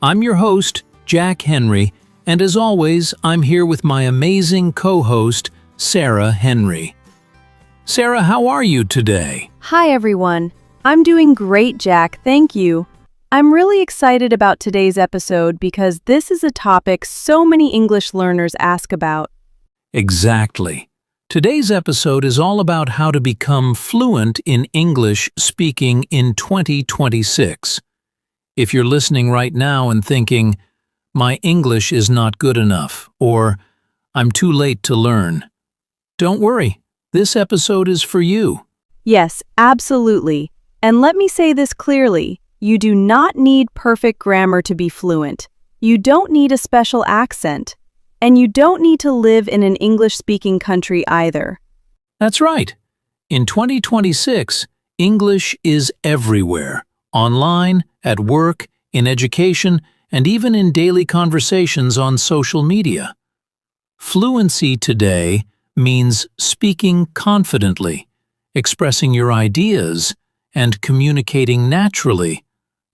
I'm your host, Jack Henry, and as always, I'm here with my amazing co-host, Sarah Henry. Sarah, how are you today? Hi everyone. I'm doing great, Jack, thank you. I'm really excited about today's episode because this is a topic so many English learners ask about. Exactly. Today's episode is all about how to become fluent in English speaking in 2026. If you're listening right now and thinking, my English is not good enough, or I'm too late to learn, don't worry, this episode is for you. Yes, absolutely. And let me say this clearly. You do not need perfect grammar to be fluent. You don't need a special accent. And you don't need to live in an English-speaking country either. That's right. In 2026, English is everywhere. Online, at work, in education, and even in daily conversations on social media. Fluency today means speaking confidently, expressing your ideas, and communicating naturally,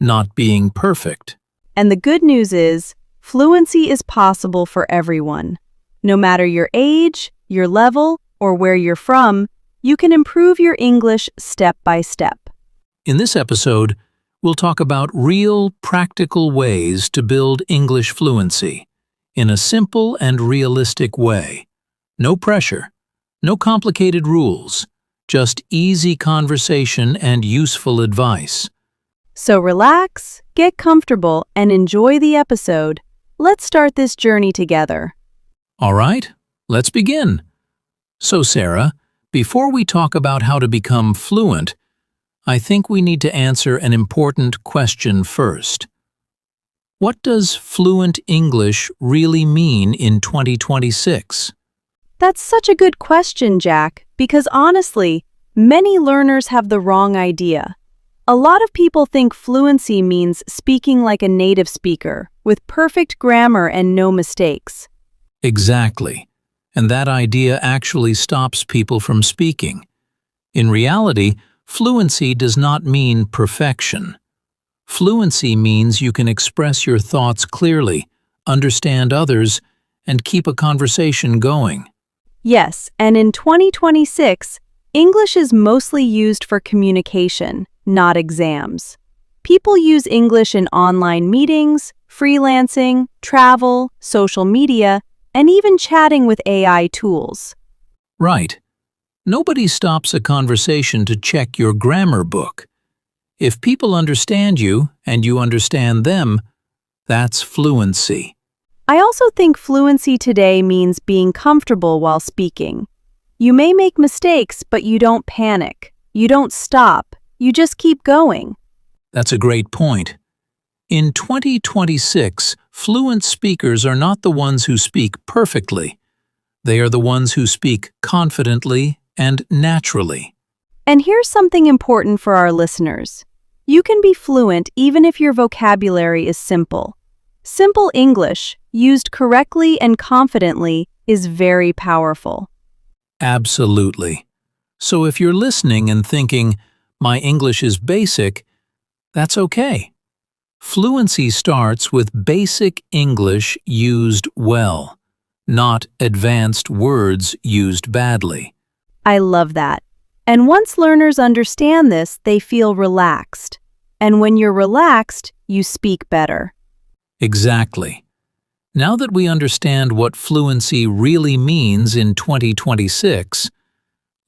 not being perfect. And the good news is, fluency is possible for everyone. No matter your age, your level, or where you're from, you can improve your English step by step. In this episode, we'll talk about real, practical ways to build English fluency in a simple and realistic way. No pressure, no complicated rules, just easy conversation and useful advice. So relax, get comfortable, and enjoy the episode. Let's start this journey together. All right, let's begin. So, Sarah, before we talk about how to become fluent, I think we need to answer an important question first. What does fluent English really mean in 2026? That's such a good question, Jack, because honestly, many learners have the wrong idea. A lot of people think fluency means speaking like a native speaker, with perfect grammar and no mistakes. Exactly. And that idea actually stops people from speaking. In reality, fluency does not mean perfection. Fluency means you can express your thoughts clearly, understand others, and keep a conversation going. Yes, and in 2026, English is mostly used for communication, not exams. People use English in online meetings, freelancing, travel, social media, and even chatting with AI tools. Right. Nobody stops a conversation to check your grammar book. If people understand you and you understand them, that's fluency. I also think fluency today means being comfortable while speaking. You may make mistakes, but you don't panic. You don't stop. You just keep going. That's a great point. In 2026, fluent speakers are not the ones who speak perfectly. They are the ones who speak confidently and naturally. And here's something important for our listeners. You can be fluent even if your vocabulary is simple. Simple English, used correctly and confidently, is very powerful. Absolutely. So if you're listening and thinking, my English is basic, that's okay. Fluency starts with basic English used well, not advanced words used badly. I love that. And once learners understand this, they feel relaxed. And when you're relaxed, you speak better. Exactly. Now that we understand what fluency really means in 2026,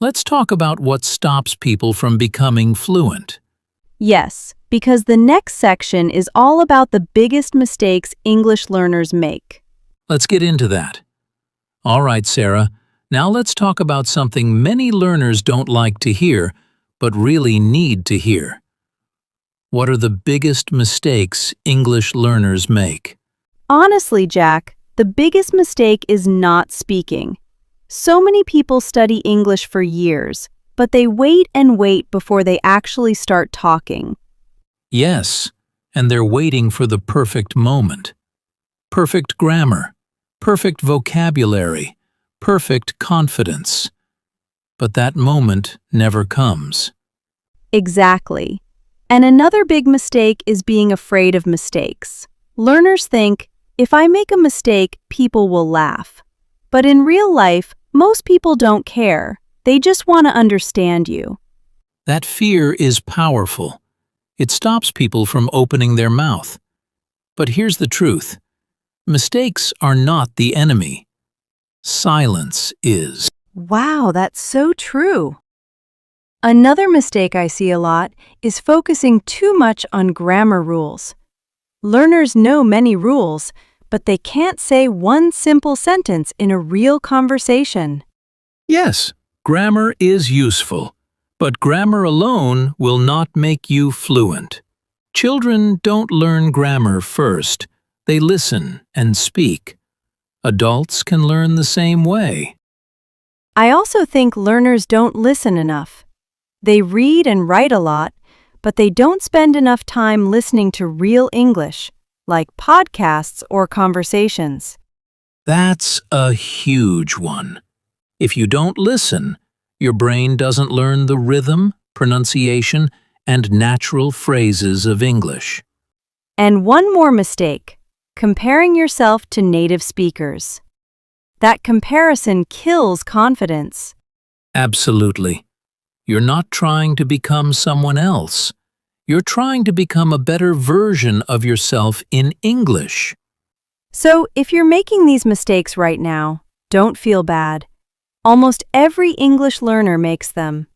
let's talk about what stops people from becoming fluent. Yes, because the next section is all about the biggest mistakes English learners make. Let's get into that. All right, Sarah, now let's talk about something many learners don't like to hear, but really need to hear. What are the biggest mistakes English learners make? Honestly, Jack, the biggest mistake is not speaking. So many people study English for years, but they wait and wait before they actually start talking. Yes, and they're waiting for the perfect moment. Perfect grammar, perfect vocabulary, perfect confidence. But that moment never comes. Exactly. And another big mistake is being afraid of mistakes. Learners think, if I make a mistake, people will laugh. But in real life, most people don't care. They just want to understand you. That fear is powerful. It stops people from opening their mouth. But here's the truth. Mistakes are not the enemy. Silence is. Wow, that's so true. Another mistake I see a lot is focusing too much on grammar rules. Learners know many rules, but they can't say one simple sentence in a real conversation. Yes, grammar is useful, but grammar alone will not make you fluent. Children don't learn grammar first. They listen and speak. Adults can learn the same way. I also think learners don't listen enough. They read and write a lot, but they don't spend enough time listening to real English, like podcasts or conversations. That's a huge one. If you don't listen, your brain doesn't learn the rhythm, pronunciation, and natural phrases of English. And one more mistake, comparing yourself to native speakers. That comparison kills confidence. Absolutely. You're not trying to become someone else. You're trying to become a better version of yourself in English. So, if you're making these mistakes right now, don't feel bad. Almost every English learner makes them.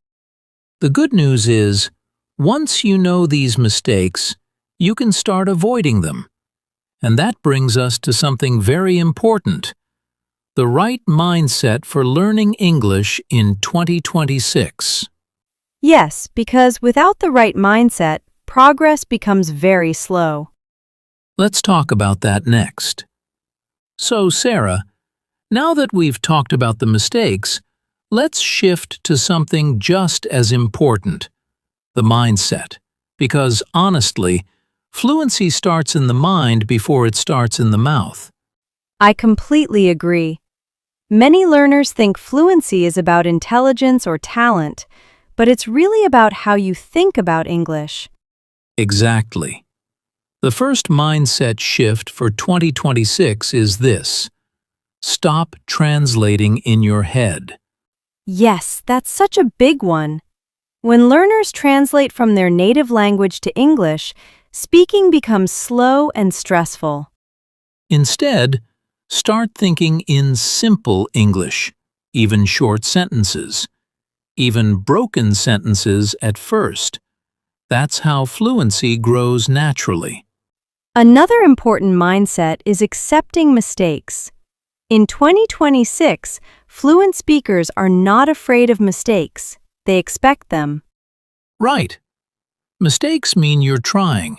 The good news is, once you know these mistakes, you can start avoiding them. And that brings us to something very important. The right mindset for learning English in 2026. Yes, because without the right mindset, progress becomes very slow. Let's talk about that next. So, Sarah, now that we've talked about the mistakes, let's shift to something just as important, the mindset. Because, honestly, fluency starts in the mind before it starts in the mouth. I completely agree. Many learners think fluency is about intelligence or talent, but it's really about how you think about English. Exactly. The first mindset shift for 2026 is this. Stop translating in your head. Yes, that's such a big one. When learners translate from their native language to English, speaking becomes slow and stressful. Instead, start thinking in simple English, even short sentences, even broken sentences at first. That's how fluency grows naturally. Another important mindset is accepting mistakes. In 2026, fluent speakers are not afraid of mistakes. They expect them. Right. Mistakes mean you're trying,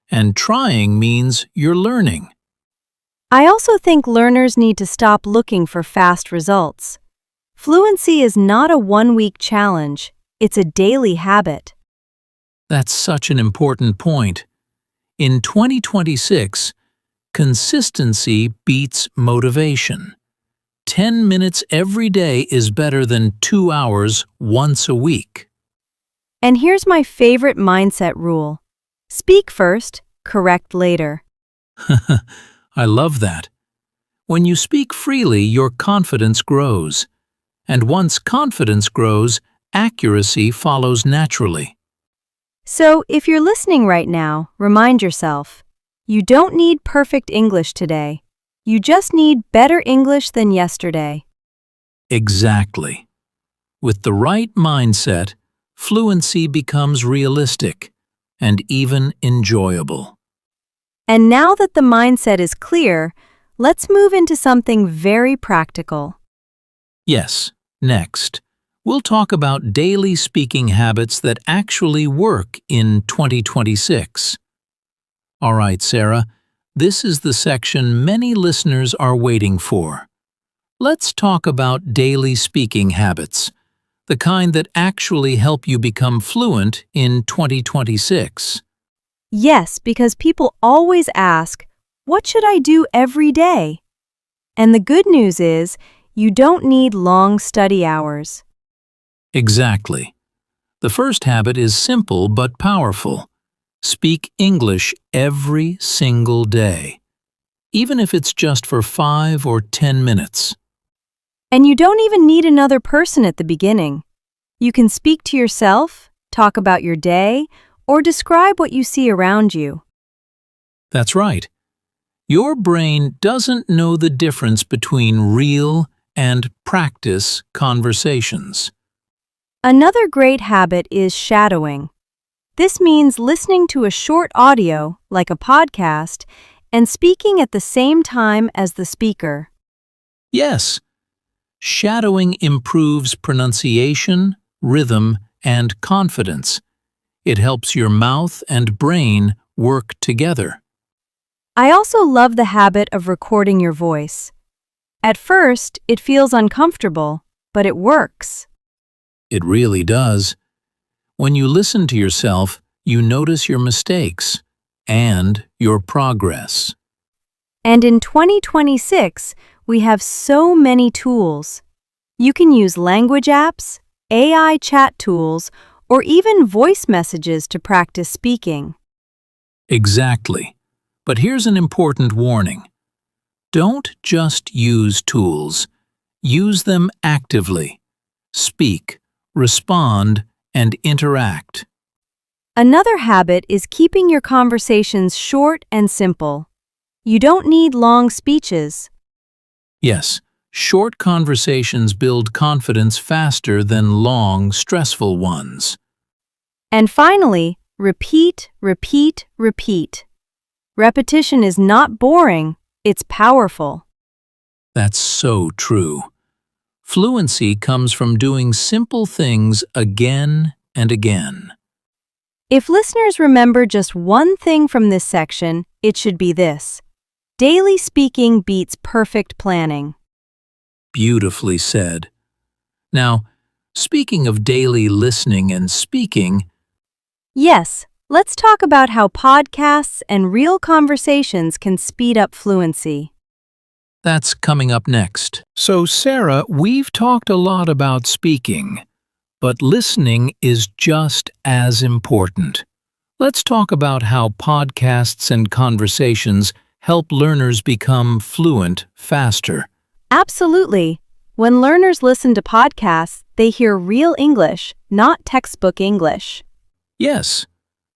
and trying means you're learning. I also think learners need to stop looking for fast results. Fluency is not a one-week challenge. It's a daily habit. That's such an important point. In 2026, consistency beats motivation. 10 minutes every day is better than 2 hours once a week. And here's my favorite mindset rule. Speak first, correct later. I love that. When you speak freely, your confidence grows. And once confidence grows, accuracy follows naturally. So, if you're listening right now, remind yourself, you don't need perfect English today. You just need better English than yesterday. Exactly. With the right mindset, fluency becomes realistic and even enjoyable. And now that the mindset is clear, let's move into something very practical. Yes, next, we'll talk about daily speaking habits that actually work in 2026. All right, Sarah, this is the section many listeners are waiting for. Let's talk about daily speaking habits, the kind that actually help you become fluent in 2026. Yes, because people always ask, what should I do every day? And the good news is, you don't need long study hours. Exactly. The first habit is simple but powerful. Speak English every single day, even if it's just for 5 or 10 minutes. And you don't even need another person at the beginning. You can speak to yourself, talk about your day, or describe what you see around you. That's right. Your brain doesn't know the difference between real and practice conversations. Another great habit is shadowing. This means listening to a short audio, like a podcast, and speaking at the same time as the speaker. Yes, shadowing improves pronunciation, rhythm, and confidence. It helps your mouth and brain work together. I also love the habit of recording your voice. At first, it feels uncomfortable, but it works. It really does. When you listen to yourself, you notice your mistakes and your progress. And in 2026, we have so many tools. You can use language apps, AI chat tools, or even voice messages to practice speaking. Exactly. But here's an important warning. Don't just use tools. Use them actively. Speak, respond, and interact. Another habit is keeping your conversations short and simple. You don't need long speeches. Yes, short conversations build confidence faster than long, stressful ones. And finally, repeat, repeat, repeat. Repetition is not boring, it's powerful. That's so true. Fluency comes from doing simple things again and again. If listeners remember just one thing from this section, it should be this: daily speaking beats perfect planning. Beautifully said. Now, speaking of daily listening and speaking, Yes, let's talk about how podcasts and real conversations can speed up fluency. that's coming up next. So, Sarah, we've talked a lot about speaking, but listening is just as important. Let's talk about how podcasts and conversations help learners become fluent faster. Absolutely. When learners listen to podcasts, they hear real English, not textbook English. Yes,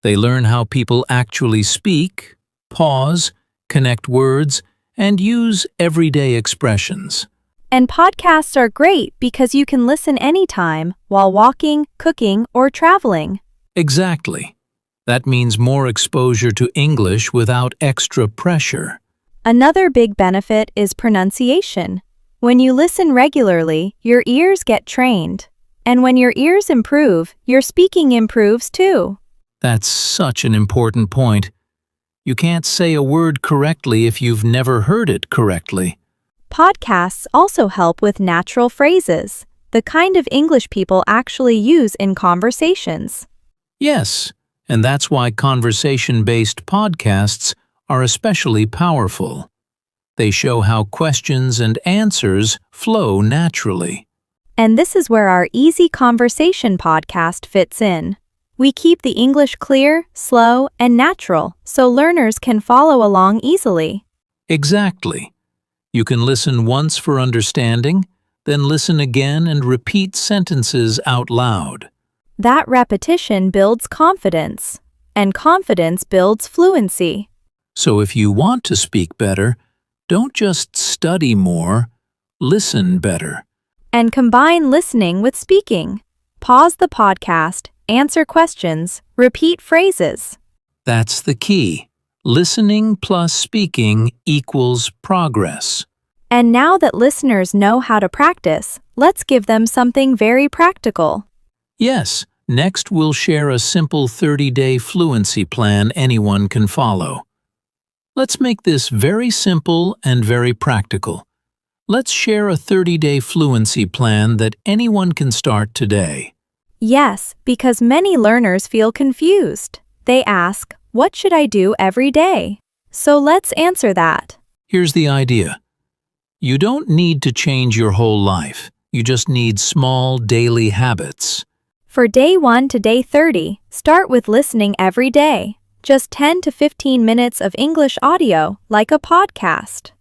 they learn how people actually speak, pause, connect words, and use everyday expressions. And podcasts are great because you can listen anytime while walking, cooking, or traveling. Exactly. That means more exposure to English without extra pressure. Another big benefit is pronunciation. When you listen regularly, your ears get trained. And when your ears improve, your speaking improves too. That's such an important point. You can't say a word correctly if you've never heard it correctly. Podcasts also help with natural phrases, the kind of English people actually use in conversations. Yes, and that's why conversation-based podcasts are especially powerful. They show how questions and answers flow naturally. And this is where our Easy Conversation podcast fits in. We keep the English clear, slow, and natural so learners can follow along easily. Exactly. You can listen once for understanding, then listen again and repeat sentences out loud. That repetition builds confidence, and confidence builds fluency. So if you want to speak better, don't just study more, listen better. And combine listening with speaking. Pause the podcast, answer questions, repeat phrases. That's the key. Listening plus speaking equals progress. And now that listeners know how to practice, let's give them something very practical. Yes, next we'll share a simple 30-day fluency plan anyone can follow. Let's make this very simple and very practical. Let's share a 30-day fluency plan that anyone can start today. Yes, because many learners feel confused. They ask, what should I do every day? So let's answer that. Here's the idea. You don't need to change your whole life. You just need small daily habits. For day 1 to day 30, start with listening every day. Just 10 to 15 minutes of English audio, like a podcast.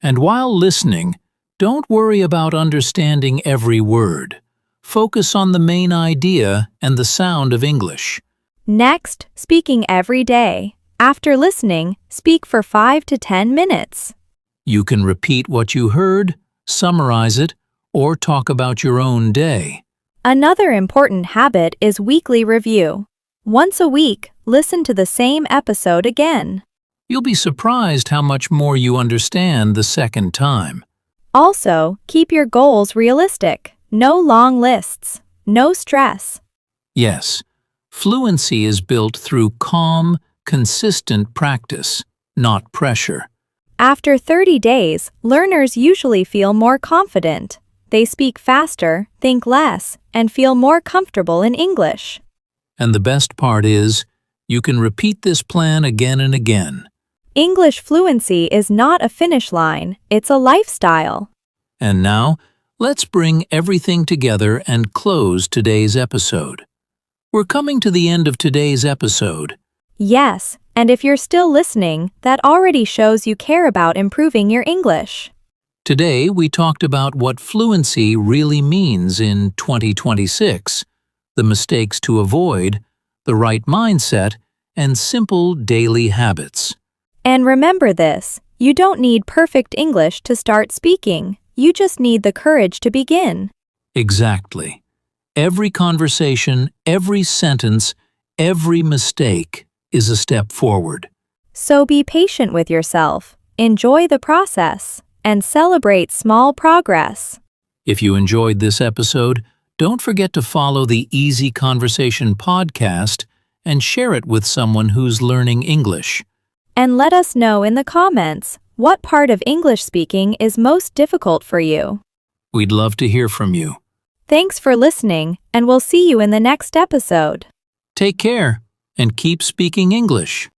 And while listening, don't worry about understanding every word. Focus on the main idea and the sound of English. Next, speaking every day. After listening, speak for 5 to 10 minutes. You can repeat what you heard, summarize it, or talk about your own day. Another important habit is weekly review. Once a week, listen to the same episode again. You'll be surprised how much more you understand the second time. Also, keep your goals realistic. No long lists. No stress. Yes, fluency is built through calm, consistent practice, not pressure. After 30 days, learners usually feel more confident. They speak faster, think less, and feel more comfortable in English. And the best part is, you can repeat this plan again and again. English fluency is not a finish line, it's a lifestyle. And now, let's bring everything together and close today's episode. We're coming to the end of today's episode. Yes, and if you're still listening, that already shows you care about improving your English. Today, we talked about what fluency really means in 2026, the mistakes to avoid, the right mindset, and simple daily habits. And remember this, you don't need perfect English to start speaking. You just need the courage to begin. Exactly. Every conversation, every sentence, every mistake is a step forward. So be patient with yourself, enjoy the process, and celebrate small progress. If you enjoyed this episode, don't forget to follow the Easy Conversation podcast and share it with someone who's learning English. And let us know in the comments what part of English speaking is most difficult for you. We'd love to hear from you. Thanks for listening, and we'll see you in the next episode. Take care and keep speaking English.